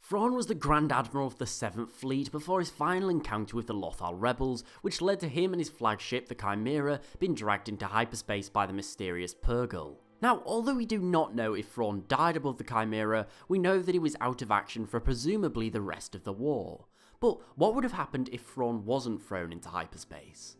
Thrawn was the Grand Admiral of the 7th Fleet before his final encounter with the Lothal Rebels, which led to him and his flagship, the Chimera, being dragged into hyperspace by the mysterious Purrgil. Now, although we do not know if Thrawn died aboard the Chimera, we know that he was out of action for presumably the rest of the war. But what would have happened if Thrawn wasn't thrown into hyperspace?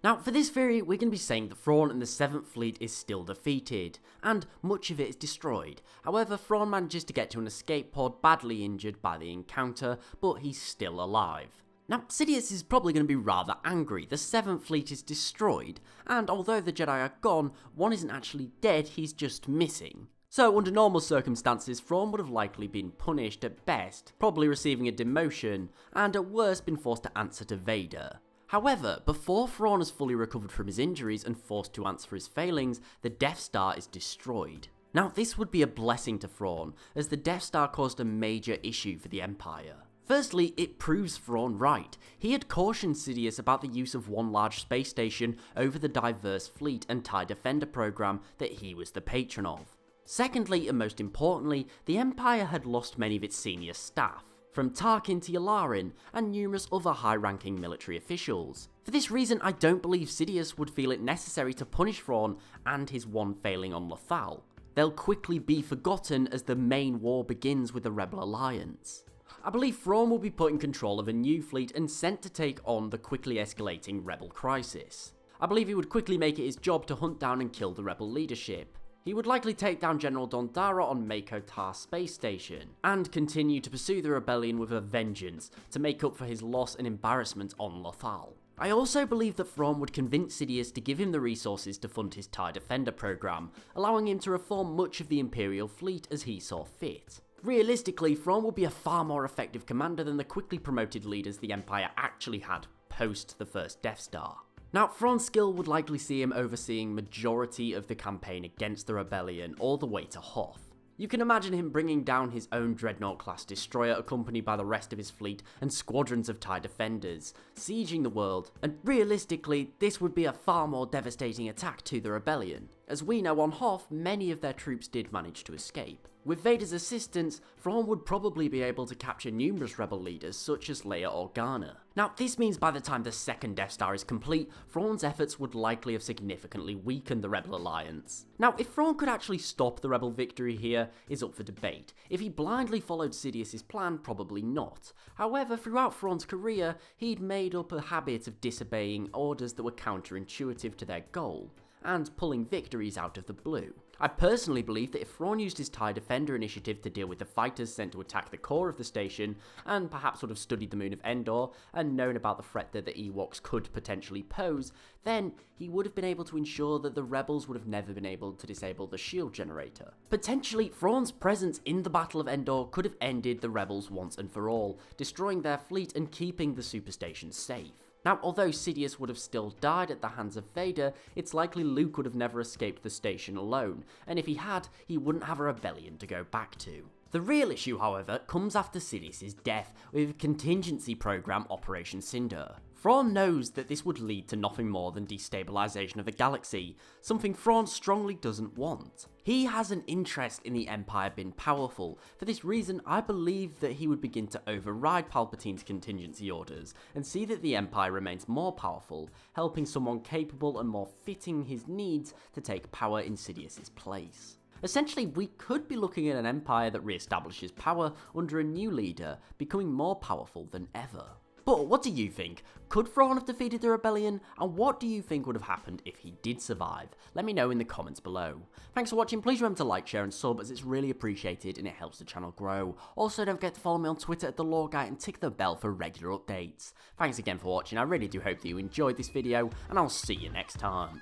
Now, for this theory, we're going to be saying that Thrawn and the 7th Fleet is still defeated, and much of it is destroyed. However, Thrawn manages to get to an escape pod badly injured by the encounter, but he's still alive. Now, Sidious is probably going to be rather angry. The 7th Fleet is destroyed, and although the Jedi are gone, one isn't actually dead, he's just missing. So, under normal circumstances, Thrawn would have likely been punished at best, probably receiving a demotion, and at worst been forced to answer to Vader. However, before Thrawn has fully recovered from his injuries and forced to answer for his failings, the Death Star is destroyed. Now, this would be a blessing to Thrawn, as the Death Star caused a major issue for the Empire. Firstly, it proves Thrawn right. He had cautioned Sidious about the use of one large space station over the diverse fleet and TIE Defender program that he was the patron of. Secondly, and most importantly, the Empire had lost many of its senior staff, from Tarkin to Yularen, and numerous other high-ranking military officials. For this reason, I don't believe Sidious would feel it necessary to punish Thrawn and his one failing on Lothal. They'll quickly be forgotten as the main war begins with the Rebel Alliance. I believe Thrawn will be put in control of a new fleet and sent to take on the quickly escalating Rebel crisis. I believe he would quickly make it his job to hunt down and kill the Rebel leadership. He would likely take down General Dondara on Mako Tar Space Station, and continue to pursue the rebellion with a vengeance to make up for his loss and embarrassment on Lothal. I also believe that Thrawn would convince Sidious to give him the resources to fund his TIE Defender program, allowing him to reform much of the Imperial fleet as he saw fit. Realistically, Thrawn would be a far more effective commander than the quickly promoted leaders the Empire actually had post the first Death Star. Now, Thrawn's skill would likely see him overseeing majority of the campaign against the rebellion all the way to Hoth. You can imagine him bringing down his own Dreadnought-class destroyer accompanied by the rest of his fleet and squadrons of TIE Defenders, sieging the world, and realistically, this would be a far more devastating attack to the rebellion. As we know, on Hoth, many of their troops did manage to escape. With Vader's assistance, Thrawn would probably be able to capture numerous rebel leaders such as Leia Organa. Now, this means by the time the second Death Star is complete, Thrawn's efforts would likely have significantly weakened the Rebel Alliance. Now, if Thrawn could actually stop the Rebel victory here is up for debate. If he blindly followed Sidious's plan, probably not. However, throughout Thrawn's career, he'd made up a habit of disobeying orders that were counterintuitive to their goal, and pulling victories out of the blue. I personally believe that if Thrawn used his TIE Defender initiative to deal with the fighters sent to attack the core of the station, and perhaps would have studied the moon of Endor and known about the threat that the Ewoks could potentially pose, then he would have been able to ensure that the rebels would have never been able to disable the shield generator. Potentially, Thrawn's presence in the Battle of Endor could have ended the rebels once and for all, destroying their fleet and keeping the superstation safe. Now, although Sidious would have still died at the hands of Vader, it's likely Luke would have never escaped the station alone, and if he had, he wouldn't have a rebellion to go back to. The real issue, however, comes after Sidious's death with contingency program Operation Cinder. Thrawn knows that this would lead to nothing more than destabilization of the galaxy, something Thrawn strongly doesn't want. He has an interest in the Empire being powerful. For this reason, I believe that he would begin to override Palpatine's contingency orders and see that the Empire remains more powerful, helping someone capable and more fitting his needs to take power in Sidious's place. Essentially, we could be looking at an Empire that re-establishes power under a new leader, becoming more powerful than ever. But what do you think? Could Thrawn have defeated the rebellion? And what do you think would have happened if he did survive? Let me know in the comments below. Thanks for watching. Please remember to like, share and sub, as it's really appreciated and it helps the channel grow. Also, don't forget to follow me on Twitter at @TheLoreGuy and tick the bell for regular updates. Thanks again for watching. I really do hope that you enjoyed this video, and I'll see you next time.